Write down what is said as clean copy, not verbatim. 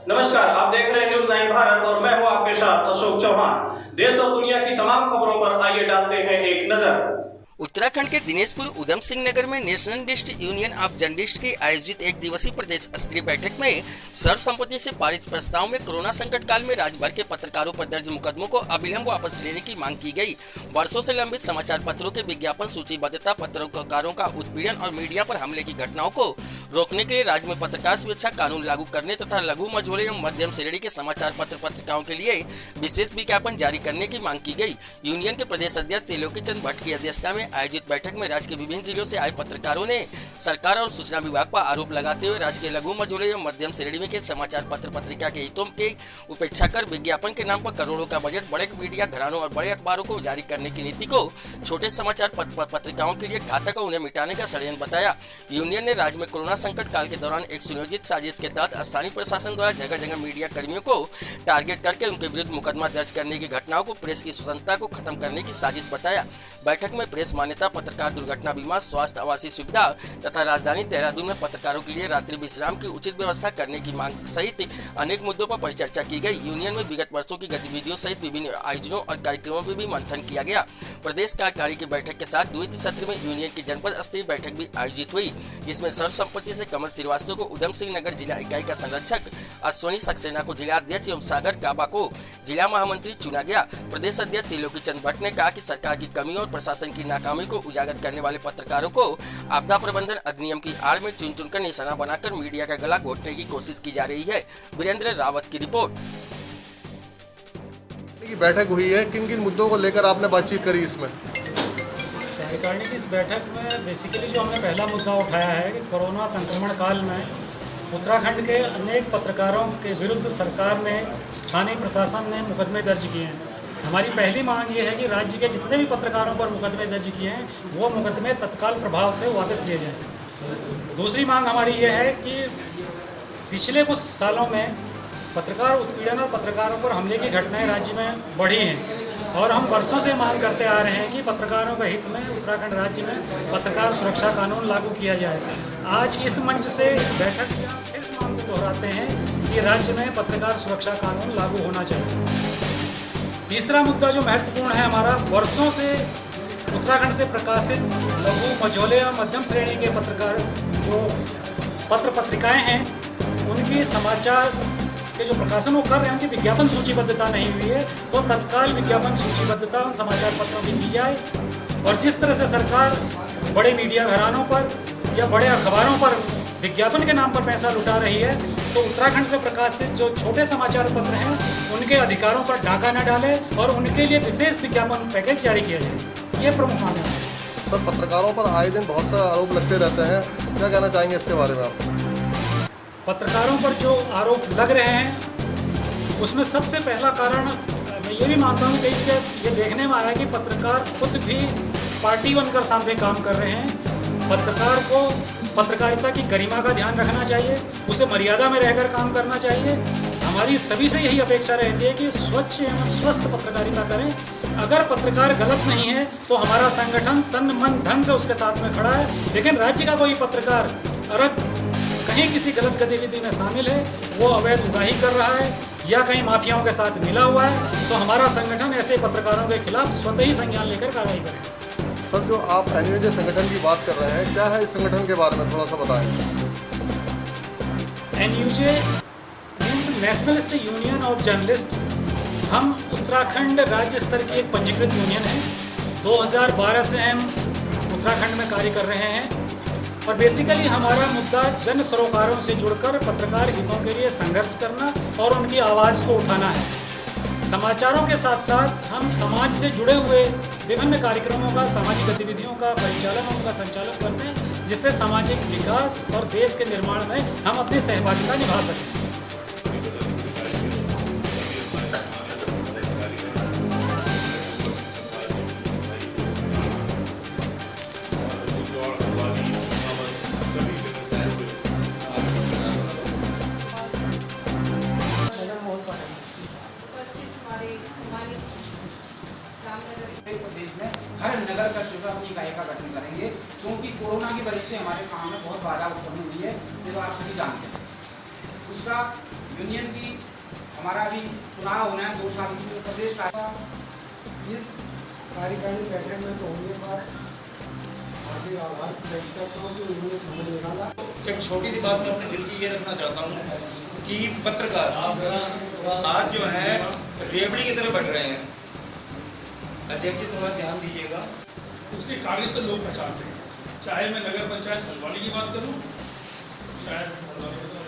नमस्कार, आप देख रहे हैं न्यूज़ 9 भारत और मैं हूं आपके साथ अशोक चौहान। देश और दुनिया की तमाम खबरों पर आइए डालते हैं एक नजर। उत्तराखंड के दिनेशपुर उधम सिंह नगर में national district union of journalist की आयोजित एक दिवसीय प्रदेश स्तरीय बैठक में सर्वसम्मति से पारित प्रस्ताव में कोरोना संकट काल में राज्य भर के पत्रकारों पर दर्ज मुकदमों को अविलंब वापस लेने की मांग की गई। वर्षों से लंबित समाचार पत्रों के विज्ञापन सूचीबद्धता, पत्रकारों का उत्पीड़न और मीडिया पर हमले की घटनाओं को रोकने के लिए राज्य में पत्रकार सुरक्षा कानून लागू करने तथा लघु, मझोले एवं मध्यम श्रेणी के समाचार पत्रिकाओं के लिए विशेष विज्ञापन जारी करने की मांग की गई। यूनियन के प्रदेश अध्यक्ष त्रिलोकी चंद भट्ट की अध्यक्षता में आयोजित बैठक में राज्य के विभिन्न जिलों से आए पत्रकारों ने सरकार और सूचना विभाग पर आरोप लगाते हुए राज्य के लघु, मझोले एवं मध्यम श्रेणी के समाचार पत्रिका के हितों की उपेक्षा कर विज्ञापन के नाम पर करोड़ों का बजट बड़े मीडिया घरानों और बड़े अखबारों को जारी करने की नीति को छोटे समाचार पत्रिकाओं के लिए घातक और उन्हें मिटाने का षड्यंत्र बताया। यूनियन ने राज्य में कोरोना संकट काल के दौरान एक सुनियोजित साजिश के तहत स्थानीय प्रशासन द्वारा जगह जगह मीडिया कर्मियों को टारगेट करके उनके विरुद्ध मुकदमा दर्ज करने की घटनाओं को प्रेस की स्वतंत्रता को खत्म करने की साजिश बताया। बैठक में प्रेस मान्यता, पत्रकार दुर्घटना बीमा, स्वास्थ्य, आवासीय सुविधा तथा राजधानी देहरादून में पत्रकारों के लिए रात्रि विश्राम की उचित व्यवस्था करने की मांग सहित अनेक मुद्दों पर परिचर्चा की गई। यूनियन में विगत वर्षों की गतिविधियों सहित विभिन्न आयोजनों और कार्यक्रमों में भी मंथन किया गया। प्रदेश कार्यकारिणी की बैठक के साथ द्वितीय सत्र में यूनियन की जनपद स्तरीय बैठक भी आयोजित हुई, जिसमें सर्वसम्मति से कमल श्रीवास्तव को उधम सिंह नगर जिला इकाई का संरक्षक, अश्वनी सक्सेना को जिला अध्यक्ष एवं सागर काबा को जिला महामंत्री चुना गया। प्रदेश अध्यक्ष त्रिलोकी चंद भट्ट ने कहा कि सरकार की कमी और प्रशासन की नाकामी को उजागर करने वाले पत्रकारों को आपदा प्रबंधन अधिनियम की आड़ में चुन चुनकर निशाना बनाकर मीडिया का गला घोटने की कोशिश की जा रही है। वीरेंद्र रावत की रिपोर्ट। की बैठक हुई है, किन किन मुद्दों को लेकर आपने बातचीत करी इसमें? कार्यकारिणी की इस बैठक में बेसिकली जो हमने पहला मुद्दा उठाया है कि कोरोना संक्रमण काल में उत्तराखंड के अनेक पत्रकारों के विरुद्ध सरकार ने, स्थानीय प्रशासन ने मुकदमे दर्ज किए हैं। हमारी पहली मांग ये है कि राज्य के जितने भी पत्रकारों पर मुकदमे दर्ज किए हैं वो मुकदमे तत्काल प्रभाव से वापस लिए जाएं। दूसरी मांग हमारी ये है कि पिछले कुछ सालों में पत्रकार उत्पीड़न और पत्रकारों पर हमले की घटनाएं राज्य में बढ़ी हैं और हम वर्षों से मांग करते आ रहे हैं कि पत्रकारों के हित में उत्तराखंड राज्य में पत्रकार सुरक्षा कानून लागू किया जाए। आज इस मंच से, इस बैठक से हम फिर इस मांग को दोहराते हैं कि राज्य में पत्रकार सुरक्षा कानून लागू होना चाहिए। तीसरा मुद्दा जो महत्वपूर्ण है हमारा, वर्षों से उत्तराखंड से प्रकाशित लघु, मझोले और मध्यम श्रेणी के पत्रकार जो पत्रिकाएं हैं उनकी समाचार के जो प्रकाशन वो कर रहे हैं उनकी विज्ञापन सूचीबद्धता नहीं हुई है, तो तत्काल विज्ञापन सूचीबद्धता उन समाचार पत्रों की की जाए। और जिस तरह से सरकार बड़े मीडिया घरानों पर या बड़े अखबारों पर विज्ञापन के नाम पर पैसा लुटा रही है, तो उत्तराखंड से प्रकाशित जो छोटे समाचार पत्र हैं उनके अधिकारों पर डाका न डाले और उनके लिए विशेष विज्ञापन पैकेज जारी किया जाए। ये प्रमुख मांग है। सर, पत्रकारों पर आए दिन बहुत से आरोप लगते रहते हैं, क्या कहना चाहेंगे इसके बारे में आप? पत्रकारों पर जो आरोप लग रहे हैं उसमें सबसे पहला कारण मैं ये भी मानता हूँ कि ये देखने में आया कि पत्रकार खुद भी पार्टी बनकर सामने काम कर रहे हैं। पत्रकार को पत्रकारिता की गरिमा का ध्यान रखना चाहिए, उसे मर्यादा में रहकर काम करना चाहिए। हमारी सभी से यही अपेक्षा रहती है कि स्वच्छ एवं स्वस्थ पत्रकारिता करें। अगर पत्रकार गलत नहीं है तो हमारा संगठन तन मन धन से उसके साथ में खड़ा है, लेकिन राज्य का कोई पत्रकार अगर कहीं किसी गलत गतिविधि में शामिल है, वो अवैध उगाही कर रहा है या कहीं माफियाओं के साथ मिला हुआ है, तो हमारा संगठन ऐसे पत्रकारों के खिलाफ स्वतः ही संज्ञान लेकर कार्रवाई करेगा। सर, जो आप एनयूजे संगठन की बात कर रहे हैं, क्या है इस संगठन के बारे में थोड़ा सा बताएं। NUJ means nationalist union of journalist. हम उत्तराखंड राज्य स्तर की एक पंजीकृत यूनियन है। 2012 से हम उत्तराखंड में कार्य कर रहे हैं और बेसिकली हमारा मुद्दा जन सरोकारों से जुड़कर पत्रकार हितों के लिए संघर्ष करना और उनकी आवाज़ को उठाना है। समाचारों के साथ साथ हम समाज से जुड़े हुए विभिन्न कार्यक्रमों का, सामाजिक गतिविधियों का परिचालन, उनका संचालन करते हैं, जिससे सामाजिक विकास और देश के निर्माण में हम अपनी सहभागिता निभा सकें। प्रदेश में हर नगर का शुरू अपनी इकाई का गठन करेंगे, क्योंकि कोरोना की वजह से हमारे काम में बहुत बाधा उत्पन्न हुई है, ये तो आप सभी जानते हैं। उसका यूनियन की हमारा अभी चुनाव होना है 2 साल की, जो प्रदेश का इस कार्यकारिणी बैठक में तो होने पर आगे आभार व्यक्त करता हूँ कि उन्होंने समय निकाला। एक छोटी सी बात मैं अपने दिल की ये रखना चाहता हूँ कि पत्रकार आज जो है रेवड़ी की तरफ बढ़ रहे हैं। अध्यक्ष जी थोड़ा ध्यान दीजिएगा। उसके कार्य से लोग पहचानते हैं, चाहे मैं नगर पंचायत हल्द्वानी की बात करूं, चाहे हल्द्वानी